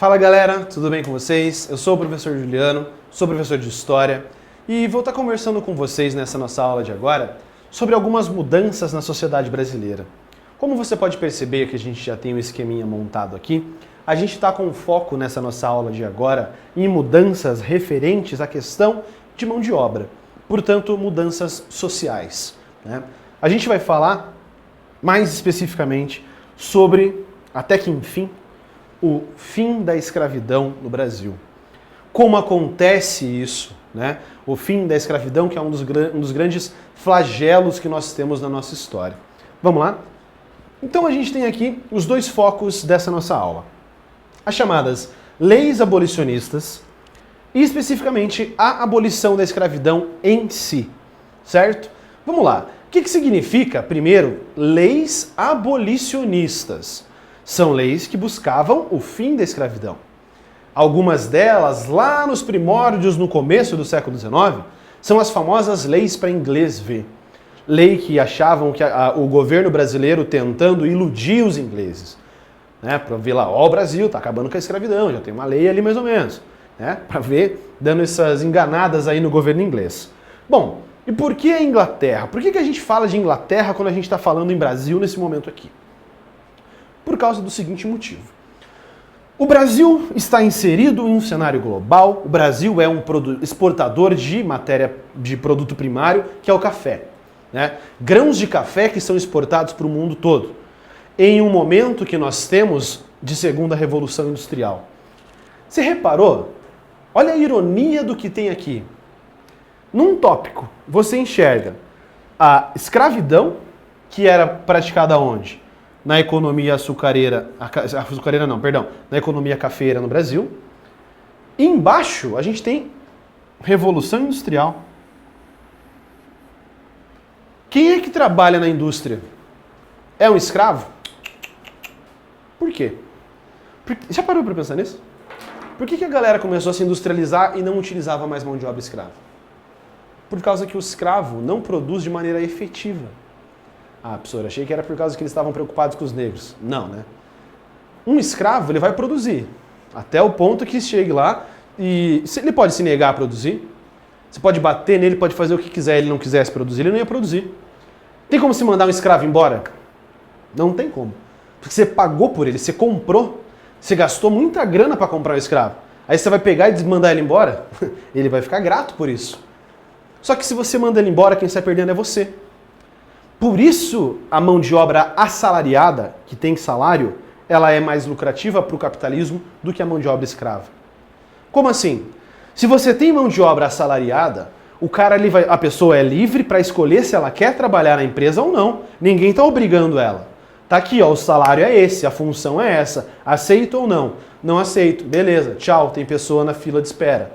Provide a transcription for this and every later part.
Fala galera, tudo bem com vocês? Eu sou o professor Juliano, sou professor de História e vou estar conversando com vocês nessa nossa aula de agora sobre algumas mudanças na sociedade brasileira. Como você pode perceber que a gente já tem um esqueminha montado aqui, a gente está com foco nessa nossa aula de agora em mudanças referentes à questão de mão de obra, portanto mudanças sociais, né? A gente vai falar mais especificamente sobre, até que enfim, o fim da escravidão no Brasil. Como acontece isso, né? O fim da escravidão, que é um dos grandes flagelos que nós temos na nossa história. Vamos lá? Então a gente tem aqui os dois focos dessa nossa aula. As chamadas leis abolicionistas e especificamente a abolição da escravidão em si, certo? Vamos lá. O que significa, primeiro, leis abolicionistas? São leis que buscavam o fim da escravidão. Algumas delas, lá nos primórdios, no começo do século XIX, são as famosas leis para inglês ver. Lei que achavam que o governo brasileiro tentando iludir os ingleses, né? Para ver lá, ó, o Brasil está acabando com a escravidão, já tem uma lei ali mais ou menos, né? Para ver, dando essas enganadas aí no governo inglês. Bom, e por que a Inglaterra? Por que a gente fala de Inglaterra quando a gente está falando em Brasil nesse momento aqui? Por causa do seguinte motivo. O Brasil está inserido em um cenário global, o Brasil é um exportador de produto primário, que é o café, né? Grãos de café que são exportados para o mundo todo, em um momento que nós temos de segunda revolução industrial. Você reparou? Olha a ironia do que tem aqui. Num tópico, você enxerga a escravidão, que era praticada onde? Na economia na economia cafeira no Brasil. E embaixo a gente tem Revolução Industrial. Quem é que trabalha na indústria? É um escravo? Por quê? Já parou para pensar nisso? Por que a galera começou a se industrializar e não utilizava mais mão de obra escrava? Por causa que o escravo não produz de maneira efetiva. Ah, professor, achei que era por causa que eles estavam preocupados com os negros. Não, né? Um escravo, ele vai produzir. Até o ponto que chegue lá e ele pode se negar a produzir. Você pode bater nele, pode fazer o que quiser, ele não quisesse produzir, ele não ia produzir. Tem como se mandar um escravo embora? Não tem como. Porque você pagou por ele, você comprou, você gastou muita grana para comprar um escravo. Aí você vai pegar e mandar ele embora? Ele vai ficar grato por isso. Só que se você manda ele embora, quem sai perdendo é você. Por isso, a mão de obra assalariada, que tem salário, ela é mais lucrativa para o capitalismo do que a mão de obra escrava. Como assim? Se você tem mão de obra assalariada, a pessoa é livre para escolher se ela quer trabalhar na empresa ou não. Ninguém está obrigando ela. Tá aqui, ó, o salário é esse, a função é essa. Aceito ou não? Não aceito. Beleza, tchau, tem pessoa na fila de espera.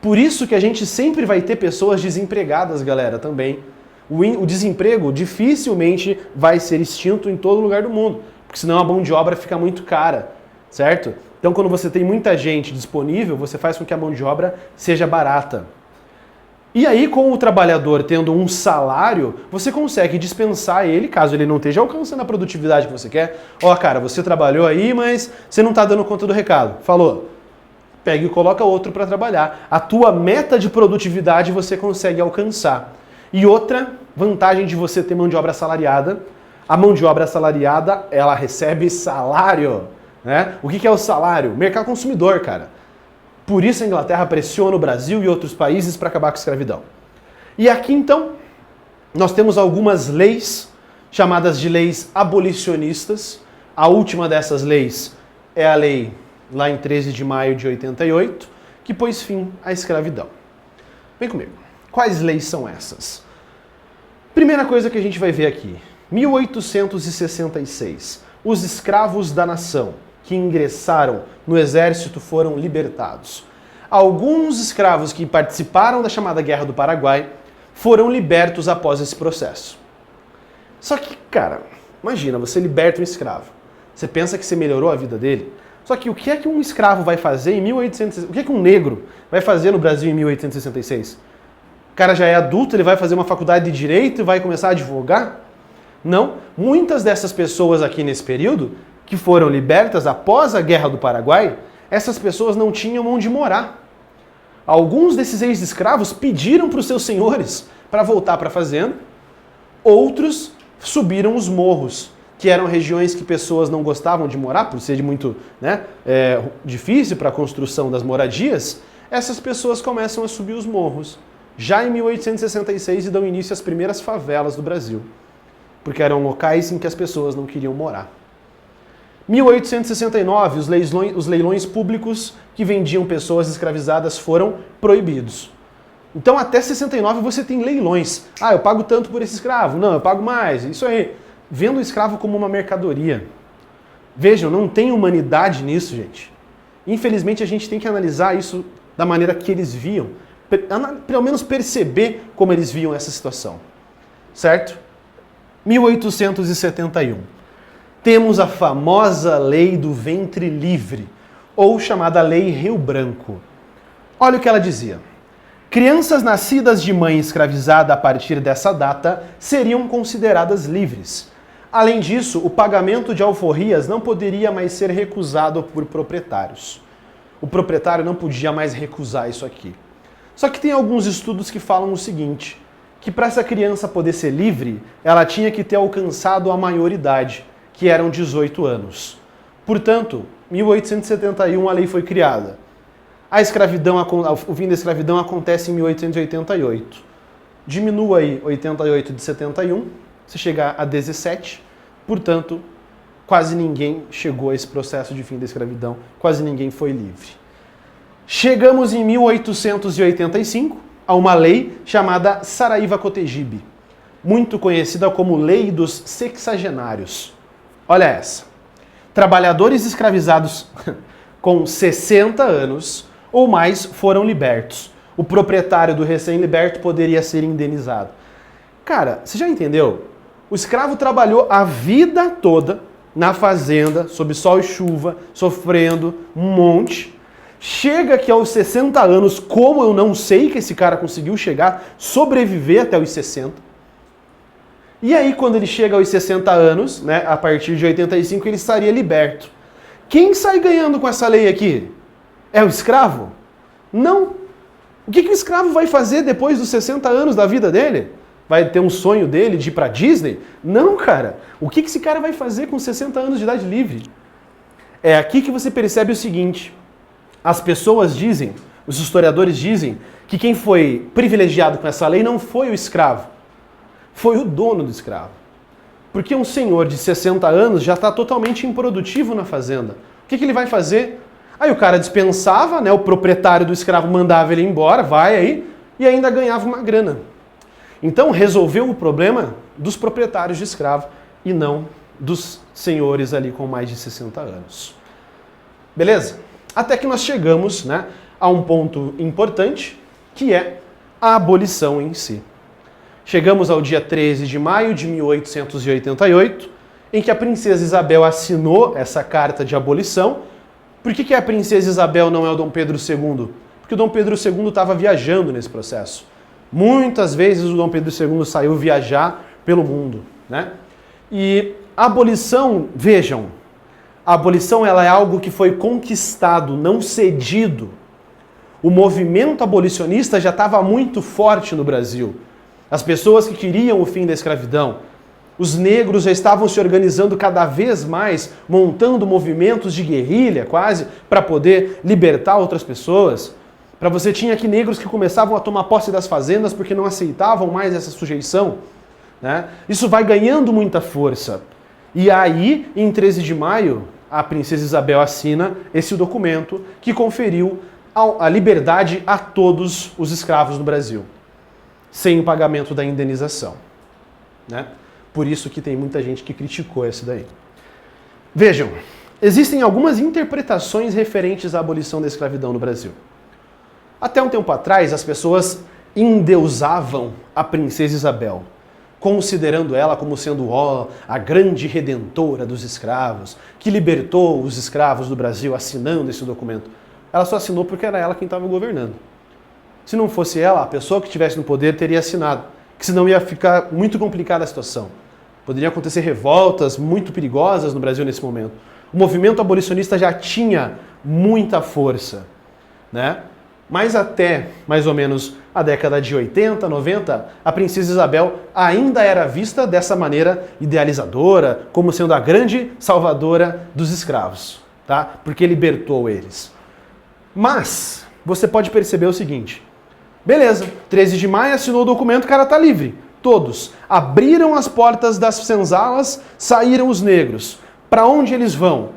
Por isso que a gente sempre vai ter pessoas desempregadas, galera, também. O desemprego dificilmente vai ser extinto em todo lugar do mundo, porque senão a mão de obra fica muito cara, certo? Então quando você tem muita gente disponível, você faz com que a mão de obra seja barata. E aí com o trabalhador tendo um salário, você consegue dispensar ele, caso ele não esteja alcançando a produtividade que você quer. Ó, cara, você trabalhou aí, mas você não está dando conta do recado. Falou. Pega e coloca outro para trabalhar. A tua meta de produtividade você consegue alcançar. E outra vantagem de você ter mão de obra assalariada, a mão de obra assalariada, ela recebe salário, né? O que é o salário? Mercado consumidor, cara. Por isso a Inglaterra pressiona o Brasil e outros países para acabar com a escravidão. E aqui então, nós temos algumas leis, chamadas de leis abolicionistas. A última dessas leis é a lei lá em 13 de maio de 88, que pôs fim à escravidão. Vem comigo. Quais leis são essas? Primeira coisa que a gente vai ver aqui, 1866. Os escravos da nação que ingressaram no exército foram libertados. Alguns escravos que participaram da chamada Guerra do Paraguai foram libertos após esse processo. Só que, cara, imagina, você liberta um escravo. Você pensa que você melhorou a vida dele? Só que o que é que um escravo vai fazer em 1866? O que é que um negro vai fazer no Brasil em 1866? O cara já é adulto, ele vai fazer uma faculdade de direito e vai começar a advogar? Não. Muitas dessas pessoas aqui nesse período, que foram libertas após a Guerra do Paraguai, essas pessoas não tinham onde morar. Alguns desses ex-escravos pediram para os seus senhores para voltar para a fazenda, outros subiram os morros, que eram regiões que pessoas não gostavam de morar, por ser muito difícil para a construção das moradias. Essas pessoas começam a subir os morros, já em 1866, e dão início às primeiras favelas do Brasil, porque eram locais em que as pessoas não queriam morar. 1869, os leilões públicos que vendiam pessoas escravizadas foram proibidos. Então, até 69 você tem leilões. Ah, eu pago tanto por esse escravo. Não, eu pago mais. Isso aí. Vendo o escravo como uma mercadoria. Vejam, não tem humanidade nisso, gente. Infelizmente, a gente tem que analisar isso da maneira que eles viam. Pelo menos perceber como eles viam essa situação. Certo? 1871. Temos a famosa Lei do Ventre Livre, ou chamada Lei Rio Branco. Olha o que ela dizia. Crianças nascidas de mãe escravizada a partir dessa data seriam consideradas livres. Além disso, o pagamento de alforrias não poderia mais ser recusado por proprietários. O proprietário não podia mais recusar isso aqui. Só que tem alguns estudos que falam o seguinte, que para essa criança poder ser livre, ela tinha que ter alcançado a maioridade, que eram 18 anos. Portanto, em 1871 a lei foi criada. A escravidão, o fim da escravidão acontece em 1888. Diminua aí 88 de 71, você chega a 17, portanto, quase ninguém chegou a esse processo de fim da escravidão, quase ninguém foi livre. Chegamos em 1885 a uma lei chamada Saraiva-Cotegipe, muito conhecida como Lei dos Sexagenários. Olha essa. Trabalhadores escravizados com 60 anos ou mais foram libertos. O proprietário do recém-liberto poderia ser indenizado. Cara, você já entendeu? O escravo trabalhou a vida toda na fazenda, sob sol e chuva, sofrendo um monte. Chega aqui aos 60 anos, como eu não sei que esse cara conseguiu chegar, sobreviver até os 60. E aí, quando ele chega aos 60 anos, né, a partir de 85, ele estaria liberto. Quem sai ganhando com essa lei aqui? É o escravo? Não. O que o escravo vai fazer depois dos 60 anos da vida dele? Vai ter um sonho dele de ir pra Disney? Não, cara. O que esse cara vai fazer com 60 anos de idade livre? É aqui que você percebe o seguinte. As pessoas dizem, os historiadores dizem, que quem foi privilegiado com essa lei não foi o escravo, foi o dono do escravo. Porque um senhor de 60 anos já está totalmente improdutivo na fazenda. O que ele vai fazer? Aí o cara dispensava, né, o proprietário do escravo mandava ele embora, vai aí, e ainda ganhava uma grana. Então resolveu o problema dos proprietários de escravo e não dos senhores ali com mais de 60 anos. Beleza? Até que nós chegamos, né, a um ponto importante, que é a abolição em si. Chegamos ao dia 13 de maio de 1888, em que a princesa Isabel assinou essa carta de abolição. Por que a princesa Isabel não é o Dom Pedro II? Porque o Dom Pedro II estava viajando nesse processo. Muitas vezes o Dom Pedro II saiu viajar pelo mundo, né? E a abolição, vejam, a abolição ela é algo que foi conquistado, não cedido. O movimento abolicionista já estava muito forte no Brasil. As pessoas que queriam o fim da escravidão, os negros já estavam se organizando cada vez mais, montando movimentos de guerrilha quase, para poder libertar outras pessoas. Para você tinha aqui negros que começavam a tomar posse das fazendas porque não aceitavam mais essa sujeição, né? Isso vai ganhando muita força. E aí, em 13 de maio, a princesa Isabel assina esse documento que conferiu a liberdade a todos os escravos no Brasil, sem o pagamento da indenização, né? Por isso que tem muita gente que criticou essa daí. Vejam, existem algumas interpretações referentes à abolição da escravidão no Brasil. Até um tempo atrás, as pessoas endeusavam a princesa Isabel, considerando ela como sendo a grande redentora dos escravos, que libertou os escravos do Brasil assinando esse documento. Ela só assinou porque era ela quem estava governando. Se não fosse ela, a pessoa que estivesse no poder teria assinado, que senão ia ficar muito complicada a situação. Poderiam acontecer revoltas muito perigosas no Brasil nesse momento. O movimento abolicionista já tinha muita força, né? Mas até mais ou menos a década de 80, 90, a princesa Isabel ainda era vista dessa maneira idealizadora, como sendo a grande salvadora dos escravos, tá? Porque libertou eles. Mas você pode perceber o seguinte: beleza, 13 de maio assinou o documento, o cara tá livre. Todos abriram as portas das senzalas, saíram os negros. Para onde eles vão?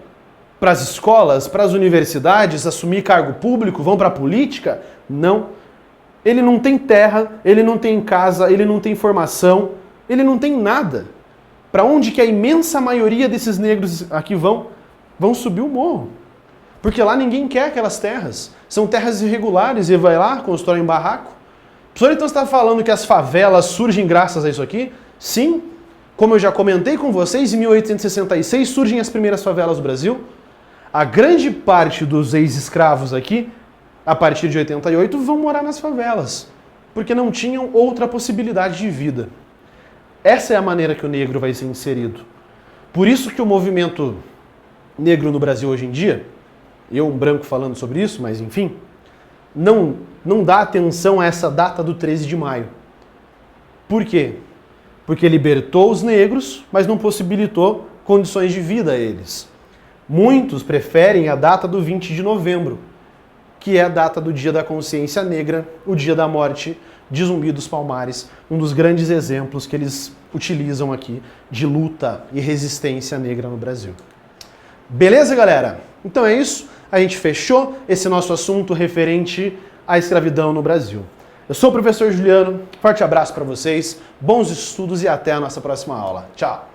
Para as escolas, para as universidades, assumir cargo público, vão para a política? Não. Ele não tem terra, ele não tem casa, ele não tem formação, ele não tem nada. Para onde que a imensa maioria desses negros aqui vão? Vão subir o morro. Porque lá ninguém quer aquelas terras. São terras irregulares e vai lá, constrói um barraco. O professor então está falando que as favelas surgem graças a isso aqui? Sim. Como eu já comentei com vocês, em 1866 surgem as primeiras favelas do Brasil. A grande parte dos ex-escravos aqui, a partir de 88, vão morar nas favelas, porque não tinham outra possibilidade de vida. Essa é a maneira que o negro vai ser inserido. Por isso que o movimento negro no Brasil hoje em dia, eu, um branco falando sobre isso, mas enfim, não dá atenção a essa data do 13 de maio. Por quê? Porque libertou os negros, mas não possibilitou condições de vida a eles. Muitos preferem a data do 20 de novembro, que é a data do Dia da Consciência Negra, o dia da morte de Zumbi dos Palmares, um dos grandes exemplos que eles utilizam aqui de luta e resistência negra no Brasil. Beleza, galera? Então é isso. A gente fechou esse nosso assunto referente à escravidão no Brasil. Eu sou o professor Juliano, forte abraço para vocês, bons estudos e até a nossa próxima aula. Tchau!